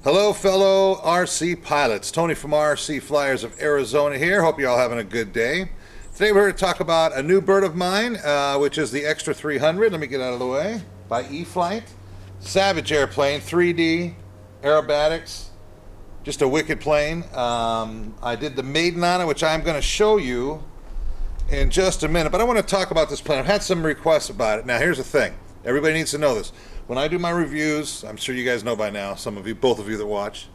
Hello, fellow RC pilots. Tony from RC Flyers of Arizona here. Hope you're all having a good day. Today we're here to talk about a new bird of mine, which is the Extra 300. Let me get out of the way. By E-Flight. Savage airplane, 3D, aerobatics. Just a wicked plane. I did the Maiden on it, which I'm going to show you in just a minute. But I want to talk about this plane. I've had some requests about it. Now, here's the thing. Everybody needs to know this. When I do my reviews, I'm sure you guys know by now, some of you, both of you that watch,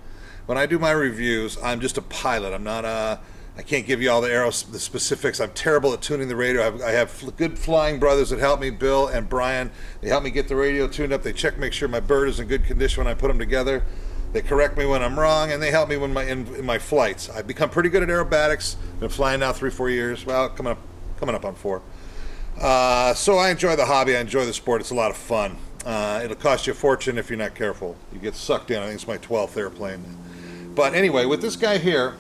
when I do my reviews, I'm just a pilot. I'm not I can't give you all the specifics. I'm terrible at tuning the radio. I have good flying brothers that help me, Bill and Brian. They help me get the radio tuned up. They check, make sure my bird is in good condition when I put them together. They correct me when I'm wrong, and they help me when in my flights. I've become pretty good at aerobatics. Been flying now 3-4 years. Well, coming up on 4. So I enjoy the hobby. I enjoy the sport. It's a lot of fun. It'll cost you a fortune if you're not careful. You get sucked in. I think it's my 12th airplane. But anyway, with this guy here,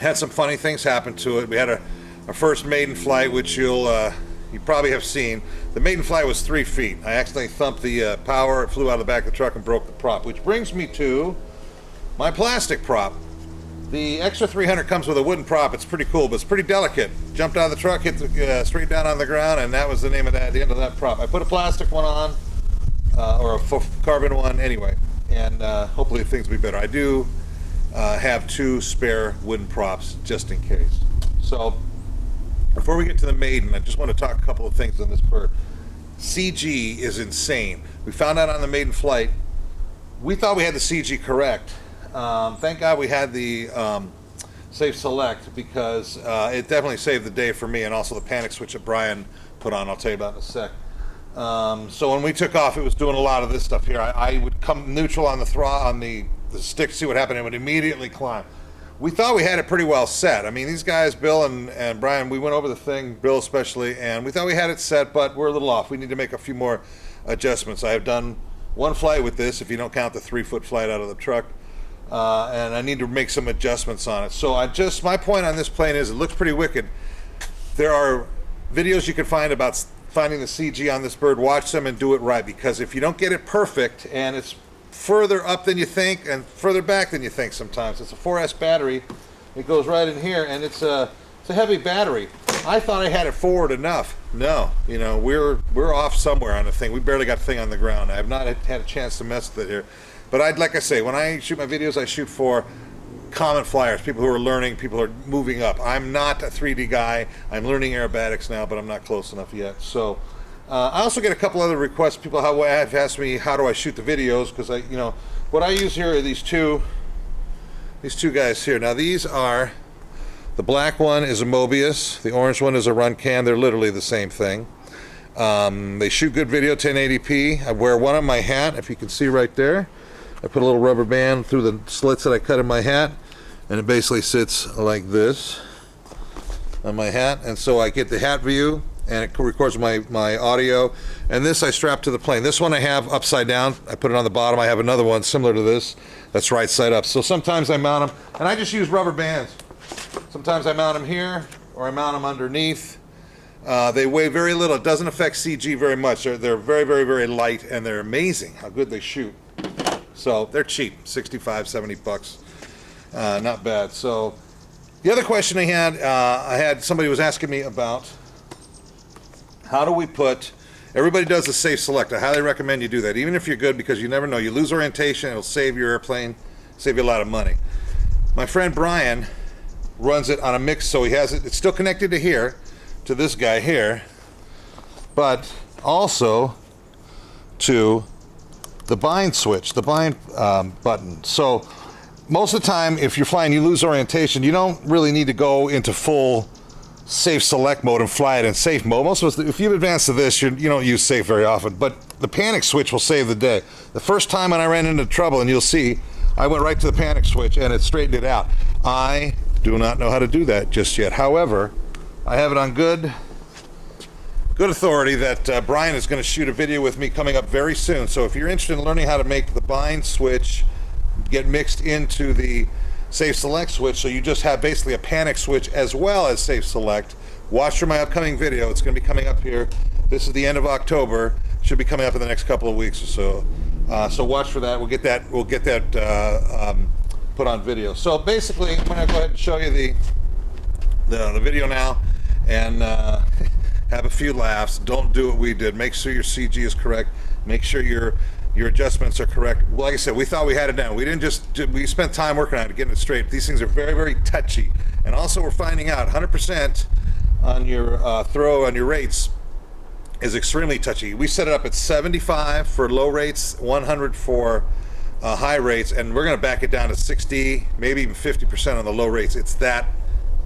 had some funny things happen to it. We had our first maiden flight, which you probably have seen. The maiden flight was 3 feet. I accidentally thumped the power. It flew out of the back of the truck and broke the prop, which brings me to my plastic prop. The Extra 300 comes with a wooden prop. It's pretty cool, but it's pretty delicate. Jumped out of the truck, hit straight down on the ground, and that was the name of that, the end of that prop. I put a plastic one on, or a carbon one anyway, and hopefully things will be better. I do have 2 spare wooden props just in case. So before we get to the Maiden, I just want to talk a couple of things on this bird. CG is insane. We found out on the Maiden flight, we thought we had the CG correct. Thank God we had the Safe Select, because it definitely saved the day for me, and also the panic switch that Brian put on. I'll tell you about in a sec. So when we took off, it was doing a lot of this stuff here. I would come neutral on the throttle, on the stick, see what happened, and would immediately climb. We thought we had it pretty well set. I mean, these guys, Bill and Brian, we went over the thing, Bill especially, and we thought we had it set, but we're a little off. We need to make a few more adjustments. I have done 1 flight with this, if you don't count the 3-foot flight out of the truck. And I need to make some adjustments on it. So my point on this plane is it looks pretty wicked. There are videos you can find about finding the CG on this bird. Watch them and do it right, because if you don't get it perfect, and it's further up than you think and further back than you think sometimes. It's a 4S battery. It goes right in here, and it's a heavy battery. I thought I had it forward enough. No, we're off somewhere on the thing. We barely got the thing on the ground. I have not had a chance to mess with it here. But like I say, when I shoot my videos, I shoot for common flyers, people who are learning, people who are moving up. I'm not a 3D guy. I'm learning aerobatics now, but I'm not close enough yet. So I also get a couple other requests. People have asked me, how do I shoot the videos? Because what I use here are these two guys here. Now these are, the black one is a Mobius, the orange one is a Run Cam. They're literally the same thing. They shoot good video, 1080p. I wear one on my hat, if you can see right there. I put a little rubber band through the slits that I cut in my hat, and it basically sits like this on my hat, and so I get the hat view, and it records my audio. And this I strap to the plane. This one I have upside down. I put it on the bottom. I have another one similar to this that's right side up. So sometimes I mount them, and I just use rubber bands. Sometimes I mount them here, or I mount them underneath. They weigh very little. It doesn't affect CG very much. They're very, very, very light, and they're amazing how good they shoot. So they're cheap, $65-$70, not bad. So the other question I had somebody was asking me about, how do we put, everybody does the Safe Select. I highly recommend you do that, even if you're good, because you never know. You lose orientation, it'll save your airplane, save you a lot of money. My friend Brian runs it on a mix, so he has it, it's still connected to here, to this guy here, but also to the bind switch, the bind button. So most of the time, if you're flying, you lose orientation. You don't really need to go into full Safe Select mode and fly it in safe mode. Most of us, if you advance to this, you don't use safe very often, but the panic switch will save the day. The first time when I ran into trouble, and you'll see, I went right to the panic switch and it straightened it out. I do not know how to do that just yet. However, I have it on good authority that Brian is going to shoot a video with me coming up very soon. So if you're interested in learning how to make the bind switch get mixed into the Safe Select switch, so you just have basically a panic switch as well as Safe Select, watch for my upcoming video. It's going to be coming up here. This is the end of October. Should be coming up in the next couple of weeks or so. So watch for that. We'll get that. Put on video. So basically, I'm going to go ahead and show you the video now, and have a few laughs. Don't do what we did. Make sure your CG is correct. Make sure your adjustments are correct. Well, like I said, we thought we had it down. We didn't we spent time working on it, getting it straight. These things are very, very touchy. And also we're finding out 100% on your throw, on your rates, is extremely touchy. We set it up at 75 for low rates, 100 for high rates, and we're going to back it down to 60, maybe even 50% on the low rates. It's that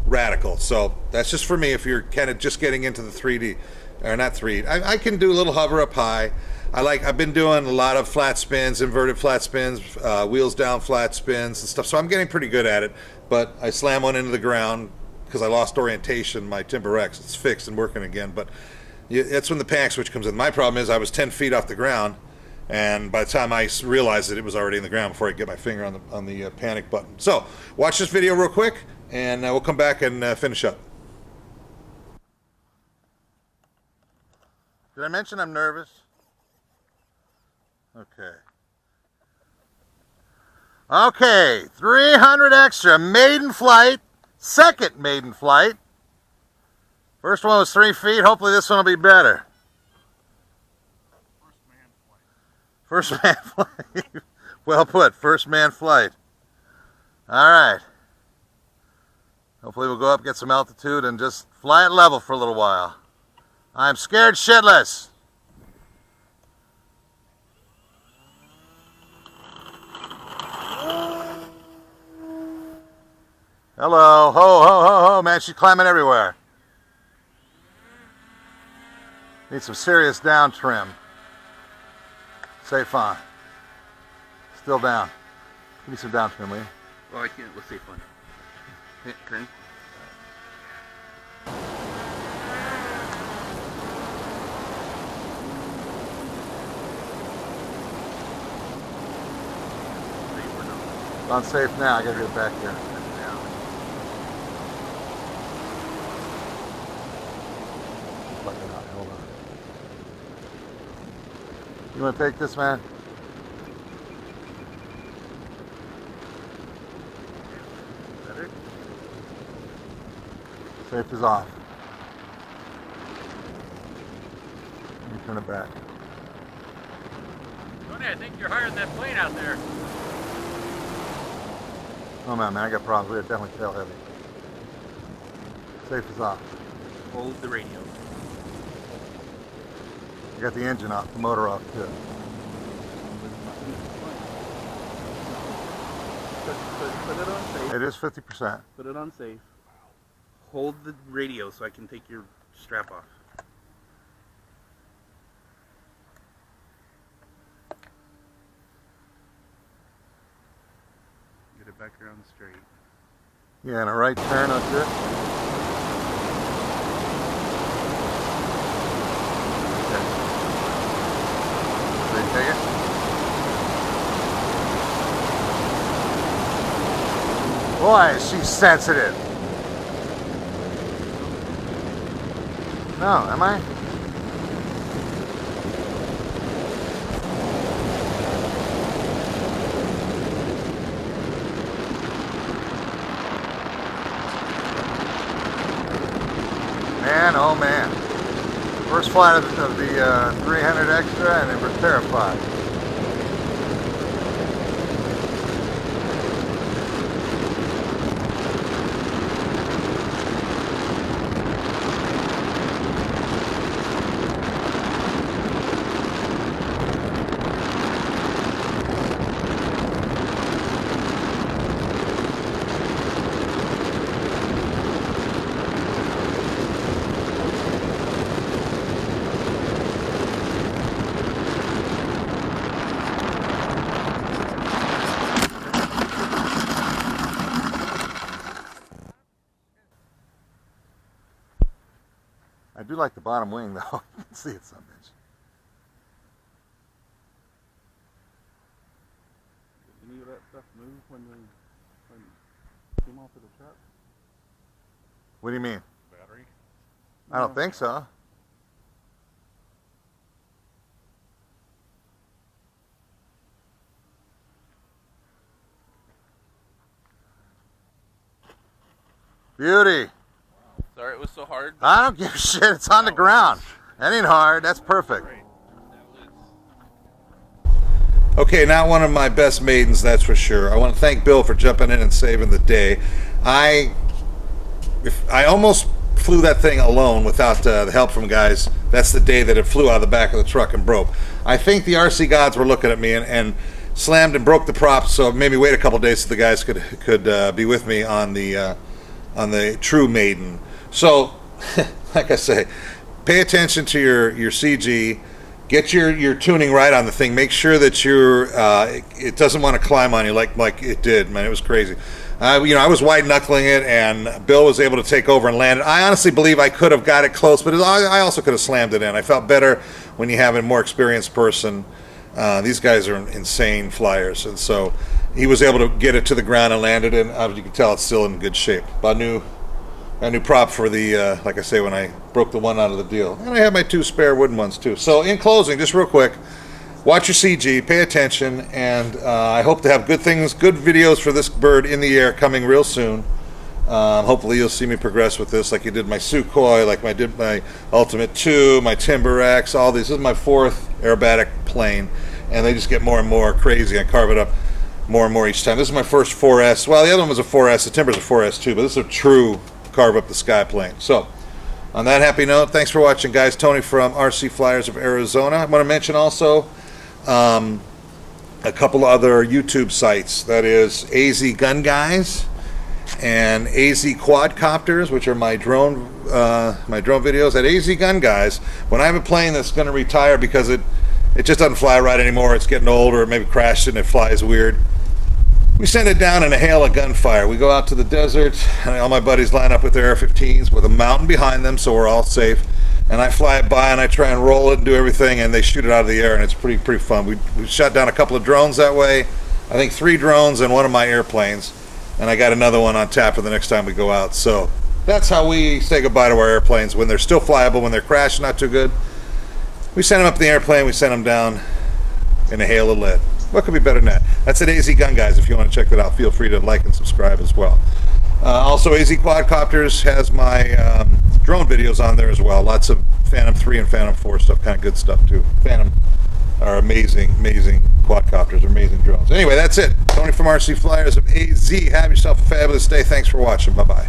radical. So that's just for me if you're kind of just getting into the 3D, or not 3D. I can do a little hover up high. I've been doing a lot of flat spins, inverted flat spins, wheels down flat spins and stuff. So I'm getting pretty good at it, but I slam one into the ground because I lost orientation, my Timber X. It's fixed and working again, but that's when the panic switch comes in. My problem is I was 10 feet off the ground, and by the time I realized it was already in the ground before I get my finger on the panic button. So watch this video real quick, and we'll come back and finish up. Did I mention I'm nervous? Okay, 300 extra maiden flight, second maiden flight. First one was 3 feet. Hopefully this one will be better. First man flight. Well put. First man flight. All right. Hopefully we'll go up, get some altitude, and just fly it level for a little while. I'm scared shitless. Hello. Ho, ho, ho, ho. Man, she's climbing everywhere. Need some serious down trim. Safe on. Still down. Give me some down trim, will you? Oh, I can't. Let's safe on. Hit, turn. It's unsafe now. I gotta get it back here. Hold on. You want to take this, man? Better? Safe is off. Let me turn it back. Tony, I think you're higher than that plane out there. Oh man, I got problems. We're definitely tail heavy. Safe is off. Hold the radio. I got the engine off, the motor off too. Put it on safe. It is 50%. Put it on safe. Hold the radio so I can take your strap off. Get it back around straight. Yeah, and a right turn, that's it. Ready to take it? Boy, she's sensitive. No, am I? Man, oh man. First flight of the 300 extra, and we're terrified. I do like the bottom wing though. You can see it some bitch. Any of that stuff move when you came off of the truck? What do you mean? Battery? I don't think so. Beauty. Sorry it was so hard. I don't give a shit. It's on the ground. That ain't hard. That's perfect. Okay, not one of my best maidens, that's for sure. I want to thank Bill for jumping in and saving the day. I almost flew that thing alone without the help from guys. That's the day that it flew out of the back of the truck and broke. I think the RC gods were looking at me and slammed and broke the prop, so it made me wait a couple days so the guys could be with me on the true maiden. So, like I say, pay attention to your CG. Get your tuning right on the thing. Make sure that it doesn't want to climb on you like it did. Man, it was crazy. I was white knuckling it, and Bill was able to take over and land it. I honestly believe I could have got it close, but I also could have slammed it in. I felt better when you have a more experienced person. These guys are insane flyers, and so he was able to get it to the ground and land it in. As you can tell, it's still in good shape. Bought a new prop for the, like I say, when I broke the one out of the deal. And I have my 2 spare wooden ones too. So in closing, just real quick, watch your CG, pay attention, and I hope to have good videos for this bird in the air coming real soon. Hopefully you'll see me progress with this like you did my Sukhoi, like I did my Ultimate 2, my Timber X, all these. This is my 4th aerobatic plane, and they just get more and more crazy. I carve it up more and more each time. This is my first 4S. Well, the other one was a 4S. The Timber's a 4S too, but this is a true carve up the sky plane. So on that happy note, thanks for watching, guys. Tony from RC Flyers of Arizona. I want to mention also a couple other YouTube sites. That is AZ Gun Guys and AZ Quadcopters, which are my drone videos. At AZ Gun Guys, when I have a plane that's going to retire because it just doesn't fly right anymore, it's getting older, maybe crashed and it flies weird, we send it down in a hail of gunfire. We go out to the desert, and all my buddies line up with their Air-15s with a mountain behind them, so we're all safe. And I fly it by, and I try and roll it and do everything, and they shoot it out of the air, and it's pretty fun. We shot down a couple of drones that way. I think 3 drones and one of my airplanes, and I got another one on tap for the next time we go out. So that's how we say goodbye to our airplanes when they're still flyable. When they're crashed, not too good, we send them up in the airplane. We send them down in a hail of lead. What could be better than that? That's at AZ Gun Guys. If you want to check that out, feel free to like and subscribe as well. Also, AZ Quadcopters has my drone videos on there as well. Lots of Phantom 3 and Phantom 4 stuff, kind of good stuff too. Phantom are amazing quadcopters, amazing drones. Anyway, that's it. Tony from RC Flyers of AZ. Have yourself a fabulous day. Thanks for watching. Bye-bye.